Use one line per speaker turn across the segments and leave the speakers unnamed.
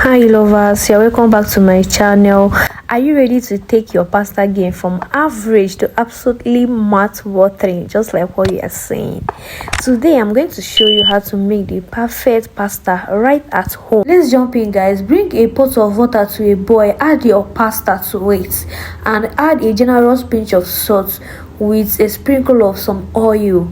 Hi lovers, you're welcome back to my channel. Are you ready to take your pasta game from average to absolutely mouth-watering, just like what you are saying? Today I'm going to show you how to make the perfect pasta right at home. Let's jump in, guys. Bring a pot of water to a boil, add your pasta to it, and add a generous pinch of salt with a sprinkle of some oil.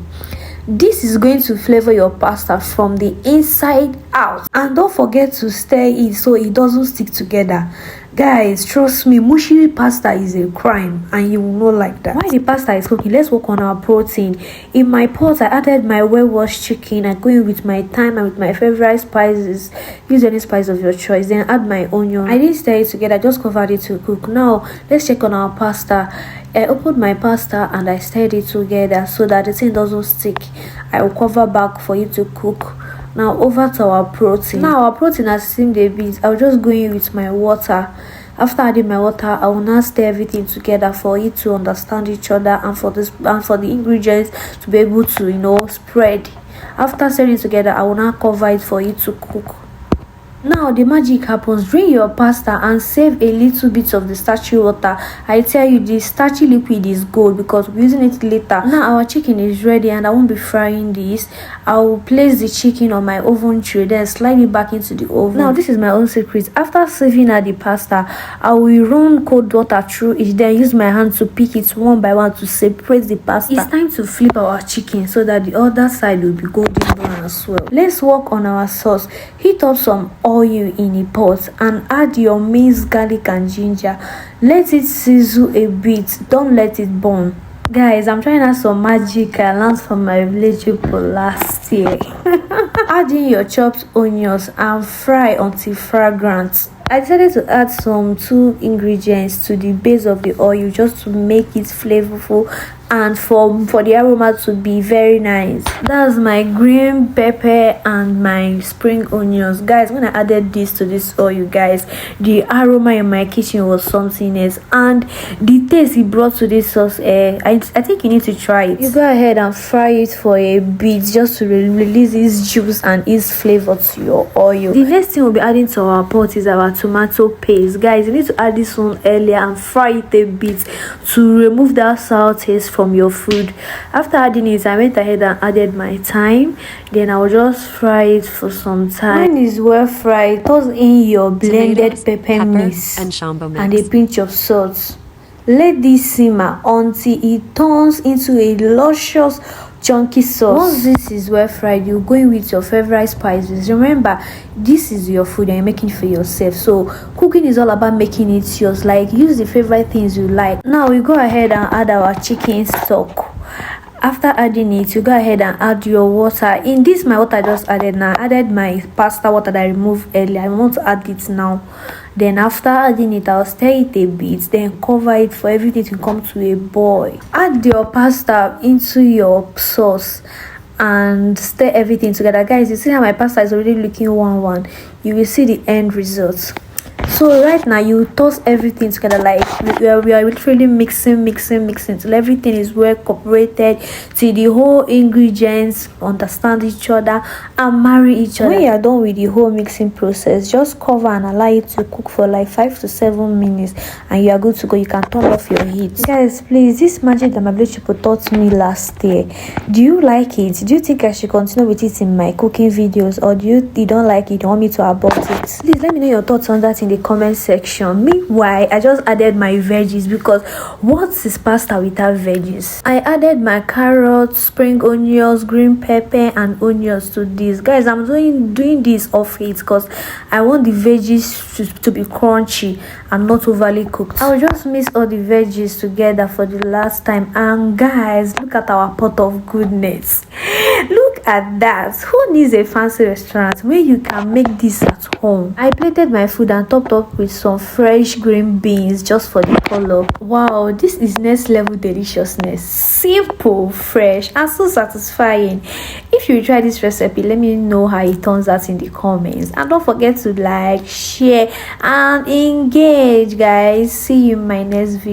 This is going to flavor your pasta from the inside out, and don't forget to stir it so it doesn't stick together. Guys, trust me, mushy pasta is a crime and you will not like that. While the pasta is cooking, let's work on our protein. In my pot, I added my well-washed chicken. I go in with my thyme and with my favorite spices. Use any spice of your choice. Then add my onion. I didn't stir it together, just covered it to cook. Now let's check on our pasta. I opened my pasta and I stirred it together so that the thing doesn't stick. I will cover back for it to cook. Now over to our protein. Now our protein has steamed a bit. I'll just go in with my water. After adding my water, I will now stir everything together for it to understand each other and for the ingredients to be able to spread. After stirring it together, I will now cover it for it to cook. Now the magic happens. Drain your pasta and save a little bit of the starchy water. I tell you, the starchy liquid is gold because we're using it later. Now our chicken is ready and I won't be frying this. I will place the chicken on my oven tray, then slide it back into the oven. Now this is my own secret. After serving out the pasta, I will run cold water through it, then use my hand to pick it one by one to separate the pasta. It's time to flip our chicken so that the other side will be golden brown as well. Let's work on our sauce. Heat up some oil in a pot and add your minced garlic and ginger. Let it sizzle a bit, don't let it burn. Guys, I'm trying out some magic I learned from my village people last year. Add in your chopped onions and fry until fragrant. I decided to add some 2 ingredients to the base of the oil just to make it flavorful and for the aroma to be very nice. That's my green pepper and my spring onions. Guys, when I added this to this oil, guys, the aroma in my kitchen was something else, and the taste it brought to this sauce, I think you need to try it. You go ahead and fry it for a bit just to release its juice and its flavor to your oil. The next thing we'll be adding to our pot is our tomato paste. Guys, you need to add this one earlier and fry it a bit to remove that sour taste from your food. After adding it, I went ahead and added my thyme. Then I'll just fry it for some time. When it's well fried, toss in your blended pepper mix and a pinch of salt. Let this simmer until it turns into a luscious chunky sauce. Once this is well fried, you go in with your favorite spices. Remember, this is your food and you're making it for yourself, so cooking is all about making it yours. Like, use the favorite things you like. Now we go ahead and add our chicken stock. After adding it, you go ahead and add your water. In this, my water I just added now. I added my pasta water that I removed earlier. I want to add it now. Then after adding it, I'll stir it a bit, then cover it for everything to come to a boil. Add your pasta into your sauce and stir everything together. Guys, you see how my pasta is already looking 1-1. You will see the end result. So right now you toss everything together, like we are literally mixing till everything is well cooperated, till the whole ingredients understand each other and marry each other. When you are done with the whole mixing process, just cover and allow it to cook for like 5 to 7 minutes and you are good to go. You can turn off your heat. Guys, please, this magic that my village people taught me last year, do you like it? Do you think I should continue with it in my cooking videos, or do you don't like it, you want me to abort it? Please let me know your thoughts on that in the comment section. Meanwhile, I just added my veggies because what is pasta without veggies? I added my carrots, spring onions, green pepper and onions to this. Guys, I'm doing this off heat because I want the veggies to be crunchy and not overly cooked. I'll just mix all the veggies together for the last time, and guys, look at our pot of goodness. Look at that. Who needs a fancy restaurant where you can make this at home? I plated my food and topped up with some fresh green beans just for the color. Wow, this is next level deliciousness. Simple, fresh and so satisfying. If you try this recipe, let me know how it turns out in the comments, and don't forget to like, share and engage. Guys, see you in my next video.